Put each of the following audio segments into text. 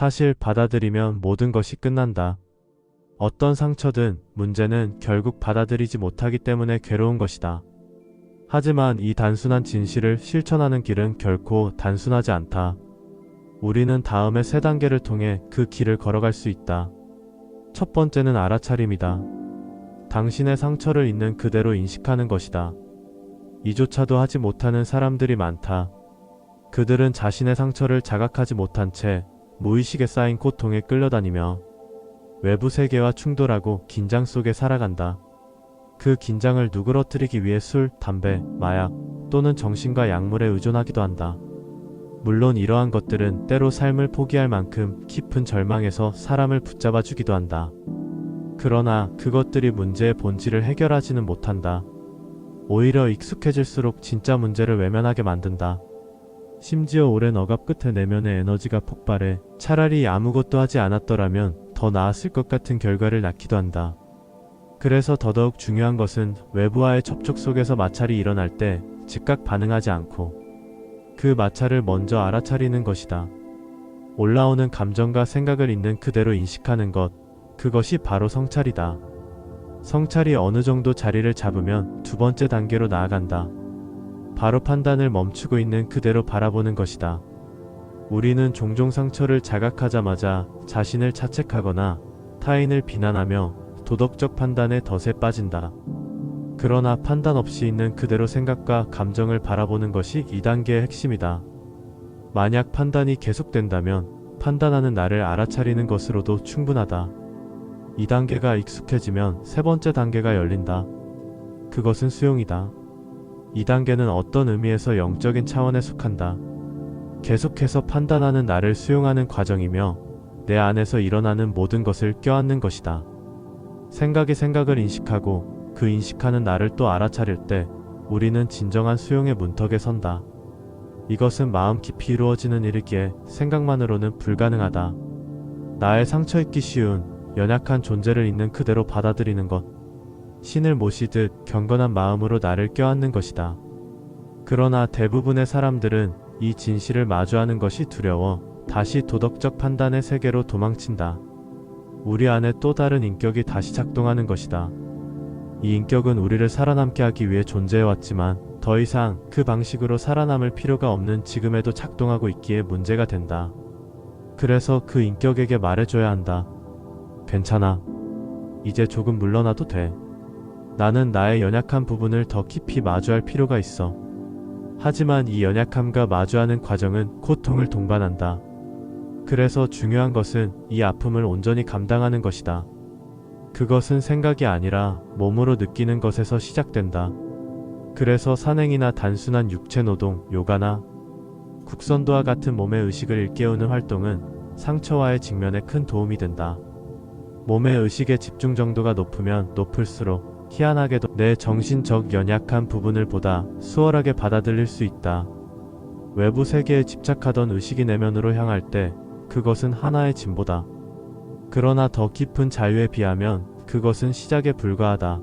사실 받아들이면 모든 것이 끝난다. 어떤 상처든 문제는 결국 받아들이지 못하기 때문에 괴로운 것이다. 하지만 이 단순한 진실을 실천하는 길은 결코 단순하지 않다. 우리는 다음의 세 단계를 통해 그 길을 걸어갈 수 있다. 첫 번째는 알아차림이다. 당신의 상처를 있는 그대로 인식하는 것이다. 이조차도 하지 못하는 사람들이 많다. 그들은 자신의 상처를 자각하지 못한 채 무의식에 쌓인 고통에 끌려다니며 외부 세계와 충돌하고 긴장 속에 살아간다. 그 긴장을 누그러뜨리기 위해 술, 담배, 마약 또는 정신과 약물에 의존하기도 한다. 물론 이러한 것들은 때로 삶을 포기할 만큼 깊은 절망에서 사람을 붙잡아 주기도 한다. 그러나 그것들이 문제의 본질을 해결하지는 못한다. 오히려 익숙해질수록 진짜 문제를 외면하게 만든다. 심지어 오랜 억압 끝에 내면의 에너지가 폭발해 차라리 아무것도 하지 않았더라면 더 나았을 것 같은 결과를 낳기도 한다. 그래서 더더욱 중요한 것은 외부와의 접촉 속에서 마찰이 일어날 때 즉각 반응하지 않고 그 마찰을 먼저 알아차리는 것이다. 올라오는 감정과 생각을 있는 그대로 인식하는 것, 그것이 바로 성찰이다. 성찰이 어느 정도 자리를 잡으면 두 번째 단계로 나아간다. 바로 판단을 멈추고 있는 그대로 바라보는 것이다. 우리는 종종 상처를 자각하자마자 자신을 자책하거나 타인을 비난하며 도덕적 판단에 덫에 빠진다. 그러나 판단 없이 있는 그대로 생각과 감정을 바라보는 것이 2단계의 핵심이다. 만약 판단이 계속된다면 판단하는 나를 알아차리는 것으로도 충분하다. 2단계가 익숙해지면 세 번째 단계가 열린다. 그것은 수용이다. 2단계는 어떤 의미에서 영적인 차원에 속한다. 계속해서 판단하는 나를 수용하는 과정이며 내 안에서 일어나는 모든 것을 껴안는 것이다. 생각이 생각을 인식하고 그 인식하는 나를 또 알아차릴 때 우리는 진정한 수용의 문턱에 선다. 이것은 마음 깊이 이루어지는 일이기에 생각만으로는 불가능하다. 나의 상처 입기 쉬운 연약한 존재를 있는 그대로 받아들이는 것. 신을 모시듯 경건한 마음으로 나를 껴안는 것이다. 그러나 대부분의 사람들은 이 진실을 마주하는 것이 두려워 다시 도덕적 판단의 세계로 도망친다. 우리 안에 또 다른 인격이 다시 작동하는 것이다. 이 인격은 우리를 살아남게 하기 위해 존재해왔지만 더 이상 그 방식으로 살아남을 필요가 없는 지금에도 작동하고 있기에 문제가 된다. 그래서 그 인격에게 말해줘야 한다. 괜찮아. 이제 조금 물러나도 돼. 나는 나의 연약한 부분을 더 깊이 마주할 필요가 있어. 하지만 이 연약함과 마주하는 과정은 고통을 동반한다. 그래서 중요한 것은 이 아픔을 온전히 감당하는 것이다. 그것은 생각이 아니라 몸으로 느끼는 것에서 시작된다. 그래서 산행이나 단순한 육체노동, 요가나 국선도와 같은 몸의 의식을 일깨우는 활동은 상처와의 직면에 큰 도움이 된다. 몸의 의식의 집중 정도가 높으면 높을수록 희한하게도 내 정신적 연약한 부분을 보다 수월하게 받아들일 수 있다. 외부 세계에 집착하던 의식이 내면으로 향할 때 그것은 하나의 진보다. 그러나 더 깊은 자유에 비하면 그것은 시작에 불과하다.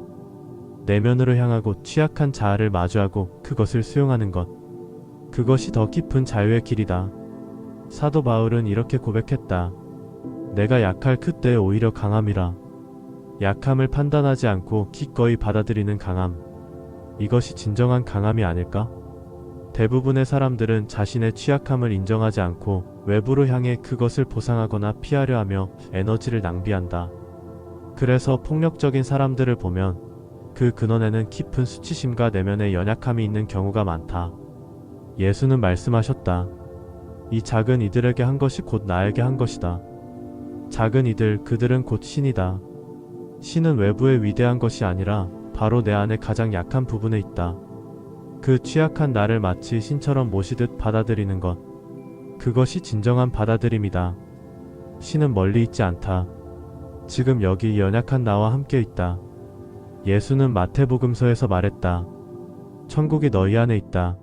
내면으로 향하고 취약한 자아를 마주하고 그것을 수용하는 것. 그것이 더 깊은 자유의 길이다. 사도 바울은 이렇게 고백했다. 내가 약할 그때 오히려 강함이라. 약함을 판단하지 않고 기꺼이 받아들이는 강함. 이것이 진정한 강함이 아닐까? 대부분의 사람들은 자신의 취약함을 인정하지 않고 외부로 향해 그것을 보상하거나 피하려 하며 에너지를 낭비한다. 그래서 폭력적인 사람들을 보면 그 근원에는 깊은 수치심과 내면의 연약함이 있는 경우가 많다. 예수는 말씀하셨다. 이 작은 이들에게 한 것이 곧 나에게 한 것이다. 작은 이들, 그들은 곧 신이다. 신은 외부의 위대한 것이 아니라 바로 내 안에 가장 약한 부분에 있다. 그 취약한 나를 마치 신처럼 모시듯 받아들이는 것. 그것이 진정한 받아들임이다. 신은 멀리 있지 않다. 지금 여기 연약한 나와 함께 있다. 예수는 마태복음서에서 말했다. 천국이 너희 안에 있다.